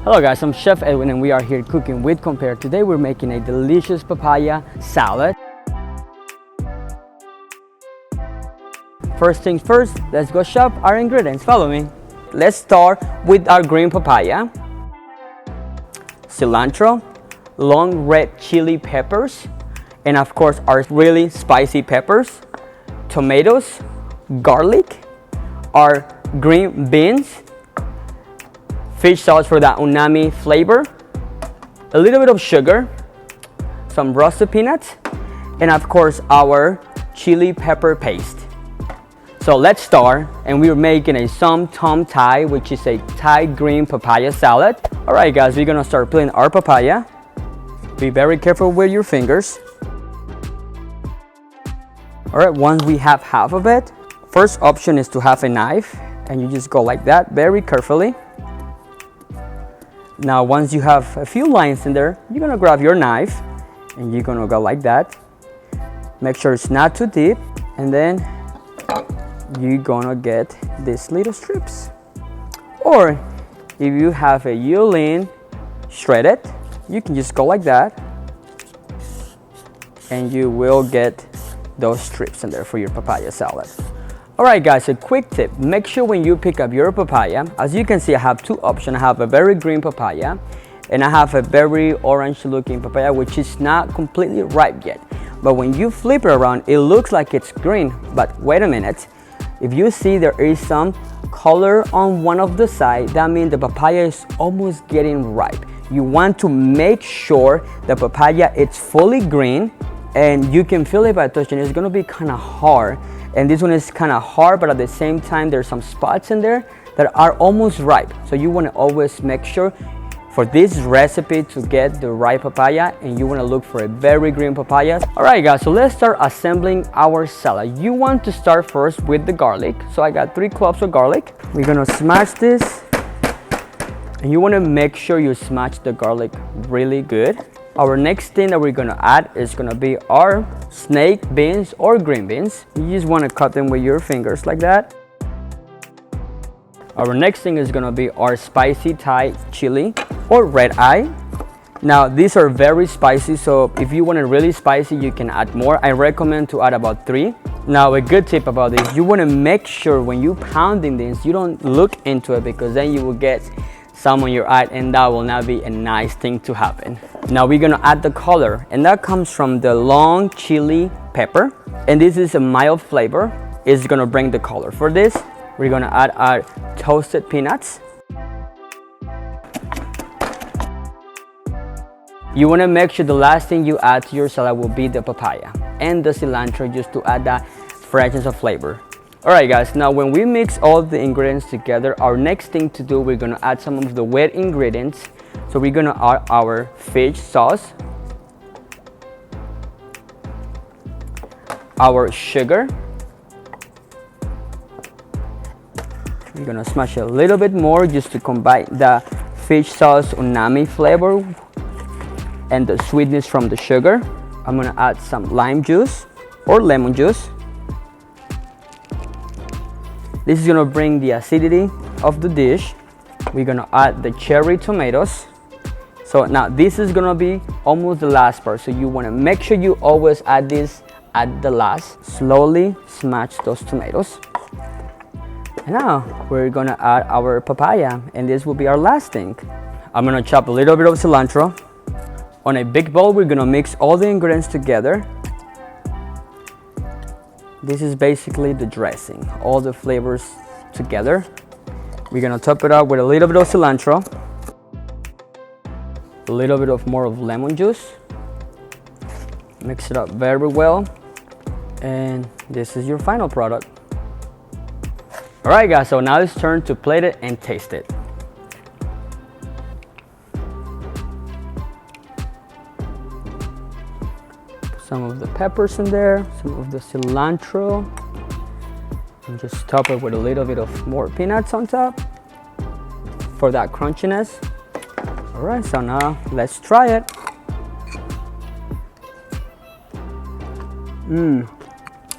Hello guys, I'm Chef Edwin and we are here cooking with Compare. Today we're making a delicious papaya salad. First things first, let's go shop our ingredients. Follow me. Let's start with our green papaya, cilantro, long red chili peppers, and of course our really spicy peppers, tomatoes, garlic, our green beans, fish sauce for that umami flavor, a little bit of sugar, some roasted peanuts, and of course our chili pepper paste. So let's start, and we're making a som tom Thai, which is a Thai green papaya salad. All right guys, we're gonna start peeling our papaya. Be very careful with your fingers. All right, once we have half of it, first option is to have a knife, and you just go like that very carefully. Now once you have a few lines in there, you're gonna grab your knife and you're gonna go like that. Make sure it's not too deep, and then you're gonna get these little strips. Or if you have a yulin shredded, you can just go like that and you will get those strips in there for your papaya salad. Alright guys, a quick tip, make sure when you pick up your papaya, as you can see I have two options. I have a very green papaya and I have a very orange looking papaya which is not completely ripe yet. But when you flip it around, it looks like it's green, but wait a minute. If you see there is some color on one of the sides, that means the papaya is almost getting ripe. You want to make sure the papaya is fully green, and you can feel it by touching. It's gonna be kind of hard. And this one is kind of hard, but at the same time there's some spots in there that are almost ripe. So you want to always make sure for this recipe to get the ripe papaya, and you want to look for a very green papaya. All right guys, so let's start assembling our salad. You want to start first with the garlic. So I got 3 cloves of garlic. We're gonna smash this, and you want to make sure you smash the garlic really good. Our next thing that we're gonna add is gonna be our snake beans or green beans. You just wanna cut them with your fingers like that. Our next thing is gonna be our spicy Thai chili or red eye. Now these are very spicy, so if you want it really spicy, you can add more. I recommend to add about 3. Now a good tip about this, you wanna make sure when you pounding this, you don't look into it, because then you will get some on your eye and that will not be a nice thing to happen. Now we're gonna add the color, and that comes from the long chili pepper, and this is a mild flavor. It's gonna bring the color. For this, we're gonna add our toasted peanuts. You wanna make sure the last thing you add to your salad will be the papaya and the cilantro, just to add that freshness of flavor. Alright guys, now when we mix all the ingredients together, our next thing to do, we're gonna add some of the wet ingredients. So we're gonna add our fish sauce, our sugar. We're gonna smash a little bit more just to combine the fish sauce umami flavor and the sweetness from the sugar. I'm gonna add some lime juice or lemon juice. This is gonna bring the acidity of the dish. We're gonna add the cherry tomatoes. So now this is gonna be almost the last part, so you wanna make sure you always add this at the last. Slowly smash those tomatoes. And now we're gonna add our papaya, and this will be our last thing. I'm gonna chop a little bit of cilantro. On a big bowl, we're gonna mix all the ingredients together. This is basically the dressing, all the flavors together. We're gonna top it up with a little bit of cilantro, a little bit of more of lemon juice. Mix it up very well, and this is your final product. All right guys, so now it's turn to plate it and taste it. Some of the peppers in there, some of the cilantro, and just top it with a little bit of more peanuts on top for that crunchiness. All right, so now let's try it.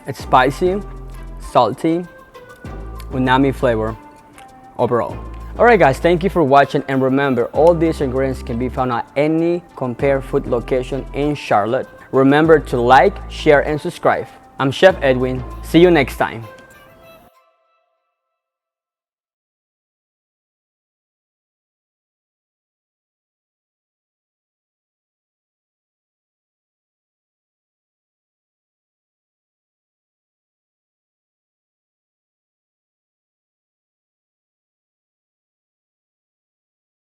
It's spicy, salty, umami flavor overall. Alright guys, thank you for watching, and remember, all these ingredients can be found at any Compare Food location in Charlotte. Remember to like, share, and subscribe. I'm Chef Edwin. See you next time.